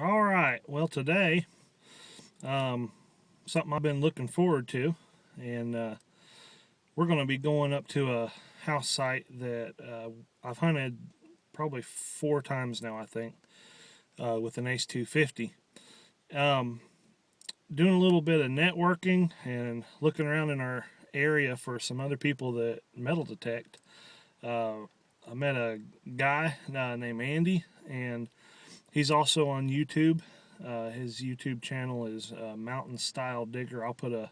All right, well today, something I've been looking forward to, and we're going to be going up to a house site that I've hunted probably 4 times now, I think, with an Ace 250. Doing a little bit of networking and looking around in our area for some other people that metal detect. I met a guy named Andy, and he's also on YouTube. His YouTube channel is MoutainStyle Digger. I'll put a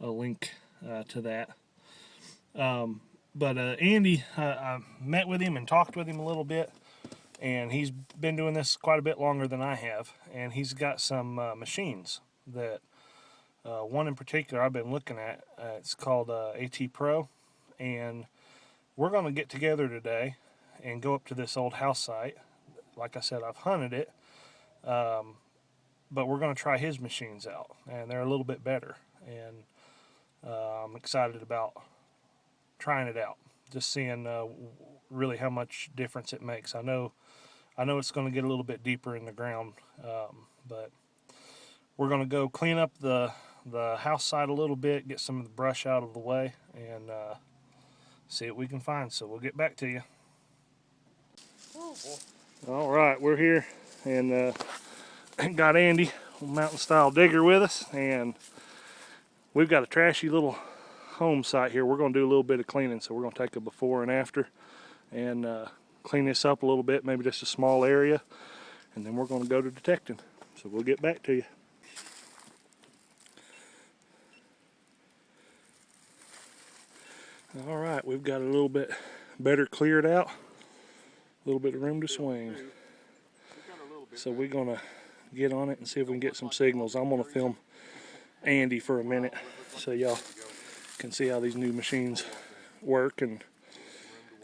link to that. But Andy, I met with him and talked with him a little bit, and he's been doing this quite a bit longer than I have. And he's got some machines that one in particular I've been looking at. It's called AT Pro, and we're going to get together today and go up to this old house site. Like I said, I've hunted it. But we're going to try his machines out, and they're a little bit better, and I'm excited about trying it out, just seeing really how much difference it makes. I know it's going to get a little bit deeper in the ground, but we're going to go clean up the house site a little bit, get some of the brush out of the way, and see what we can find. So we'll get back to you. All right, we're here, and got Andy, MoutainStyle Digger, with us, and we've got a trashy little home site here. We're going to do a little bit of cleaning, so we're going to take a before and after and clean this up a little bit, maybe just a small area, and then we're going to go to detecting. So we'll get back to you. All right, we've got a little bit better cleared out, a little bit of room to swing. So we're going to get on it and see if we can get some signals. I'm going to film Andy for a minute so y'all can see how these new machines work and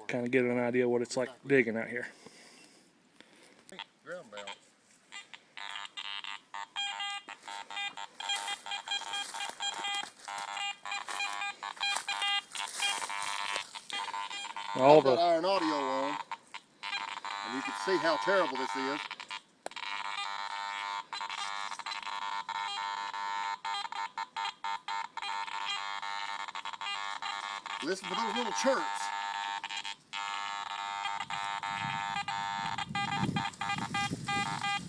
kind of get an idea what it's like digging out here. All the iron audio on, and you can see how terrible this is. Listen for those little chirps.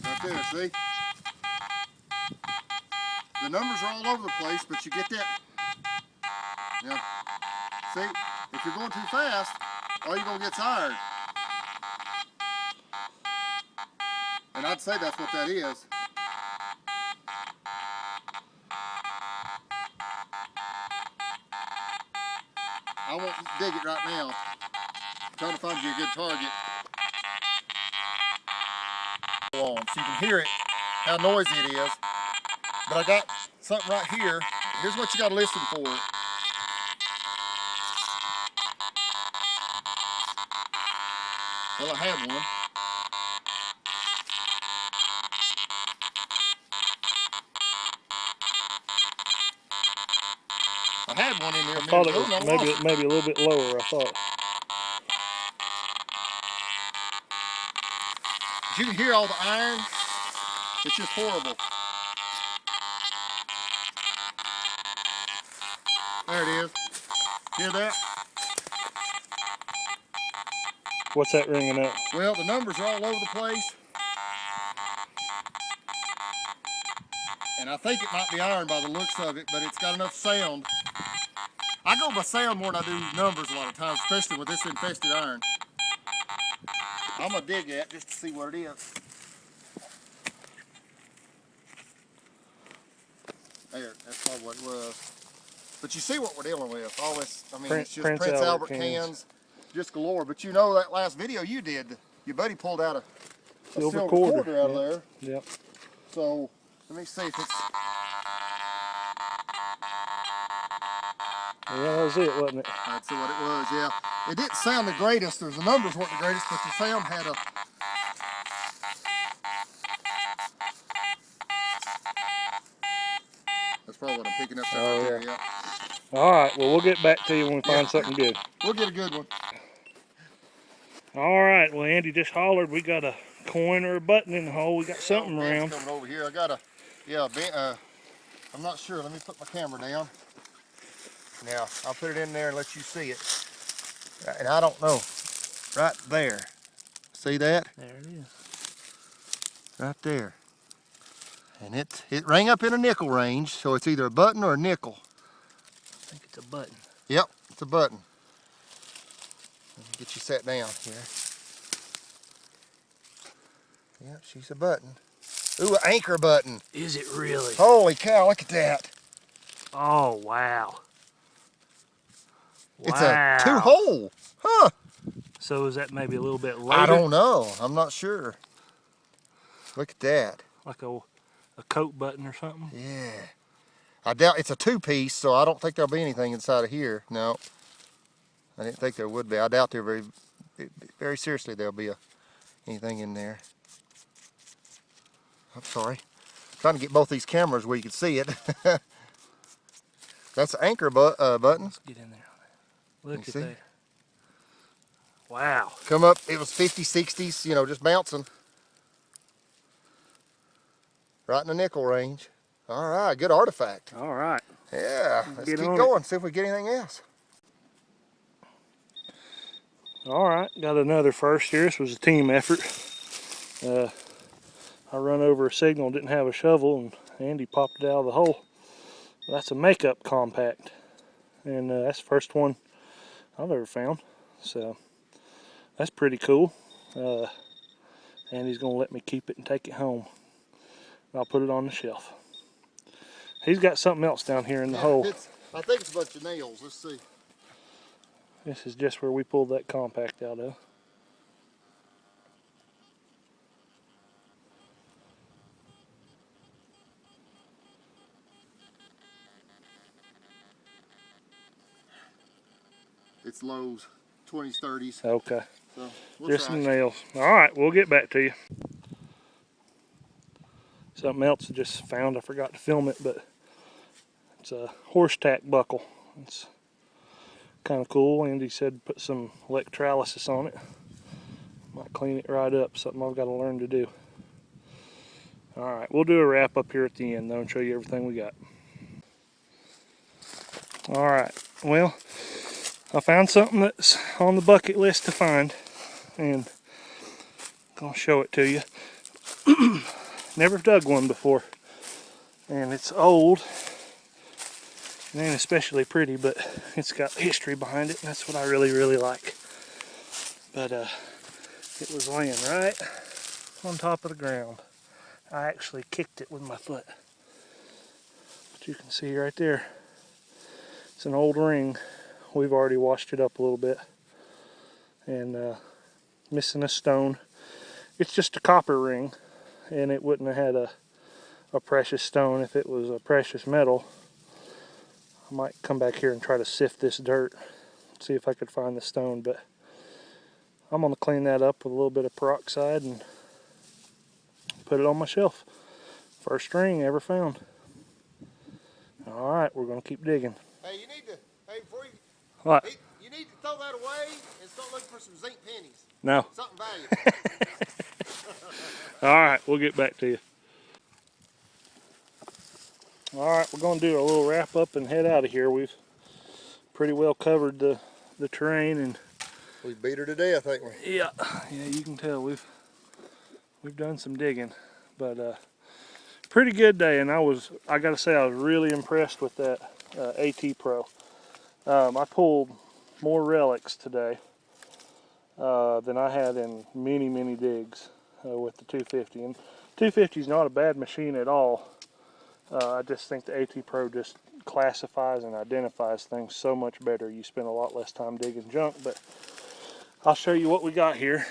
Right there, see? The numbers are all over the place, but you get that. Yeah. See, if you're going too fast, all you're going to get is iron. And I'd say that's what that is. I won't dig it right now. I'm trying to find you a good target. So you can hear it, how noisy it is. But I got something right here. Here's what you got to listen for. Well, I have one. I had one in there. I thought it was maybe a little bit lower, I thought. You can hear all the iron. It's just horrible. There it is. Hear that? What's that ringing up? Well, the numbers are all over the place. And I think it might be iron by the looks of it, but it's got enough sound. I go by sound more than I do numbers a lot of times, especially with this infested iron. I'm going to dig at just to see what it is. There, that's probably what it was. But you see what we're dealing with. All this, I mean, it's just Prince Albert cans, just galore. But you know that last video you did, your buddy pulled out a silver quarter out of there. Yep. So, let me see if it's... Yeah, that was it, wasn't it? That's what it was, yeah. It didn't sound the greatest. The numbers weren't the greatest, but the sound had a... That's probably what I'm picking up right there, yeah. All right, well, we'll get back to you when we find something good. We'll get a good one. All right, well, Andy just hollered. We got a coin or a button in the hole. We got something Ben's around. coming over here. I got a, yeah, Ben, I'm not sure. Let me put my camera down. Now, I'll put it in there and let you see it. And I don't know. Right there. See that? There it is. Right there. And it rang up in a nickel range, so it's either a button or a nickel. I think it's a button. Yep, it's a button. Let me get you sat down here. Yep, she's a button. Ooh, an anchor button. Is it really? Holy cow, look at that. Oh, wow. It's a 2-hole. Huh. So is that maybe a little bit later? I don't know. I'm not sure. Look at that. Like a coat button or something? Yeah. I doubt it's a 2-piece, so I don't think there'll be anything inside of here. No. I didn't think there would be. I doubt there very seriously there'll be anything in there. I'm sorry. I'm trying to get both these cameras where you can see it. That's the anchor button. Let's get in there. Look at see? that. Wow. Come up, it was 50s, 60s, you know, just bouncing. Right in the nickel range. All right, good artifact. All right. Yeah, let's Get keep on going, see if we get anything else. All right, got another first here. This was a team effort. I run over a signal, didn't have a shovel, and Andy popped it out of the hole. That's a makeup compact, and that's the first one I've ever found. So that's pretty cool. Andy's gonna let me keep it and take it home. I'll put it on the shelf. He's got something else down here in the hole. I think it's a bunch of nails. Let's see. This is just where we pulled that compact out of. It's Lowe's, 20s, 30s. Okay. So we'll Just try some it. nails. All right, we'll get back to you. Something else I just found. I forgot to film it, but it's a horse tack buckle. It's kind of cool. Andy said put some electrolysis on it. Might clean it right up. Something I've got to learn to do. All right, we'll do a wrap up here at the end though and show you everything we got. All right, well, I found something that's on the bucket list to find, and I'm gonna show it to you. Never dug one before, and it's old. It ain't especially pretty, but it's got history behind it, and that's what I really like. But it was laying right on top of the ground. I actually kicked it with my foot. But you can see right there, it's an old ring. We've already washed it up a little bit, and missing a stone. It's just a copper ring, and it wouldn't have had a precious stone if it was a precious metal. I might come back here and try to sift this dirt, see if I could find the stone, but I'm going to clean that up with a little bit of peroxide and put it on my shelf. First ring ever found. Alright, we're going to keep digging. Hey, you need to, hey, before you, What? hey, you need to throw that away and start looking for some zinc pennies. No. Something valuable. Alright, we'll get back to you. Alright, we're going to do a little wrap up and head out of here. We've pretty well covered the terrain, and We beat her to death, ain't we? yeah, you can tell we've done some digging, but pretty good day. And I gotta say, I was really impressed with that AT Pro. I pulled more relics today than I had in many digs with the 250. And 250 is not a bad machine at all. I just think the AT Pro just classifies and identifies things so much better. You spend a lot less time digging junk, but I'll show you what we got here.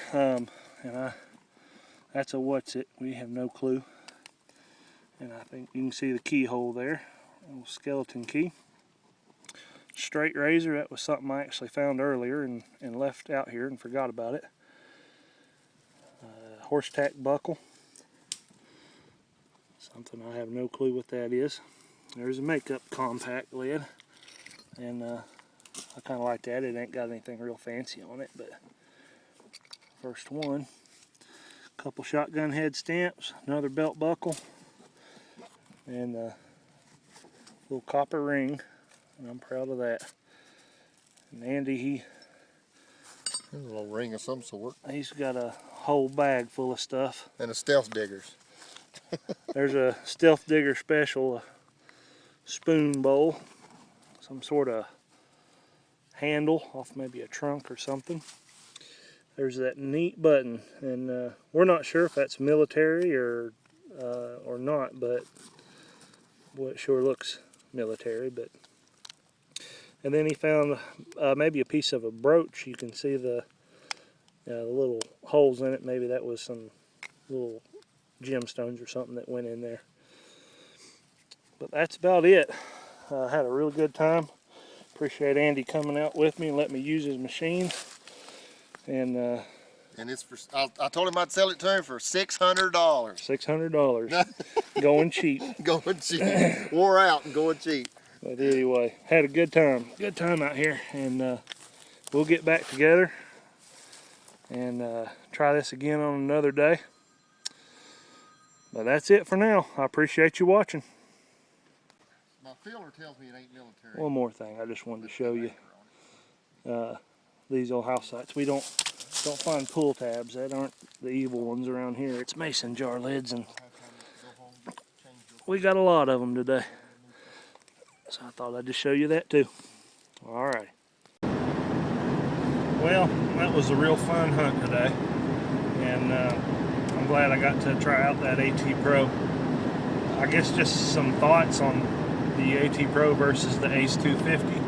That's a what's it. We have no clue. And I think you can see the keyhole there. A little skeleton key. Straight razor, that was something I actually found earlier and left out here and forgot about it. Horse tack buckle. Something I have no clue what that is. There's a makeup compact lid. And I kind of like that. It ain't got anything real fancy on it, but first one. couple shotgun head stamps, another belt buckle, and a little copper ring, and I'm proud of that. And Andy, A little ring of some sort. he's got a whole bag full of stuff. And a stealth diggers. There's a Stealth Digger special spoon bowl, some sort of handle off maybe a trunk or something. There's that neat button, and we're not sure if that's military or not, but well, it sure looks military. But and then he found maybe a piece of a brooch. You can see the little holes in it. Maybe that was some little gemstones or something that went in there. But that's about it. I had a real good time. Appreciate Andy coming out with me and letting me use his machine. And it's for, I told him I'd sell it to him for $600. $600. Going cheap. Going cheap. Wore out and going cheap. But anyway, had a good time. Good time out here. And we'll get back together and try this again on another day. But that's it for now. I appreciate you watching. My feeler tells me it ain't military. One more thing I just wanted to show you. These old house sites. We don't find pull tabs. That aren't the evil ones around here. It's mason jar lids, and we got a lot of them today. So I thought I'd just show you that too. All right. Well, that was a real fun hunt today, and I'm glad I got to try out that AT Pro. I guess just some thoughts on the AT Pro versus the Ace 250.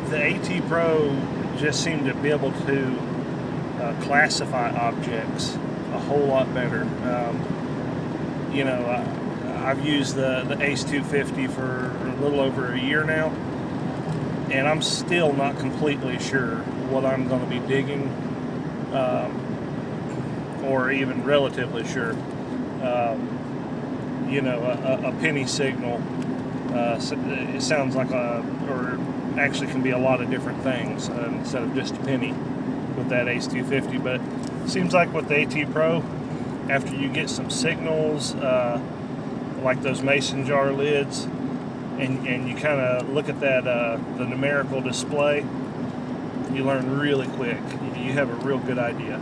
The AT Pro just seemed to be able to classify objects a whole lot better. You know, I've used the Ace 250 for a little over a year now, and I'm still not completely sure what I'm going to be digging, or even relatively sure. You know, a penny signal, it sounds like or actually can be a lot of different things instead of just a penny with that Ace 250. But it seems like with the AT Pro, after you get some signals, like those mason jar lids, and you kind of look at that the numerical display, you learn really quick. You have a real good idea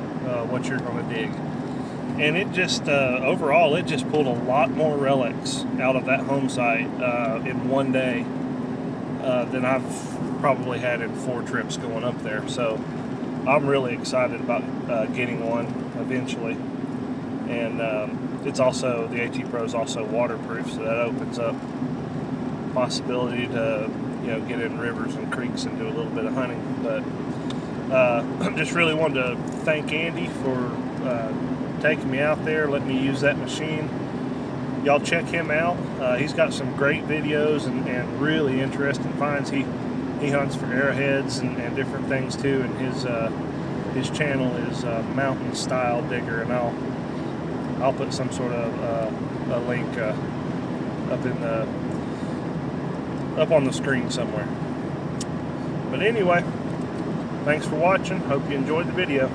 what you're going to dig. And it just, overall, it just pulled a lot more relics out of that home site in one day than I've probably had in 4 trips going up there. So I'm really excited about getting one eventually. And it's also, the AT Pro is also waterproof, so that opens up possibility to, you know, get in rivers and creeks and do a little bit of hunting. But just really wanted to thank Andy for taking me out there, letting me use that machine. Y'all check him out. He's got some great videos and really interesting finds. He hunts for arrowheads and different things too, and his channel is MoutainStyle Digger, and I'll put some sort of a link up on the screen somewhere. But anyway, thanks for watching. Hope you enjoyed the video.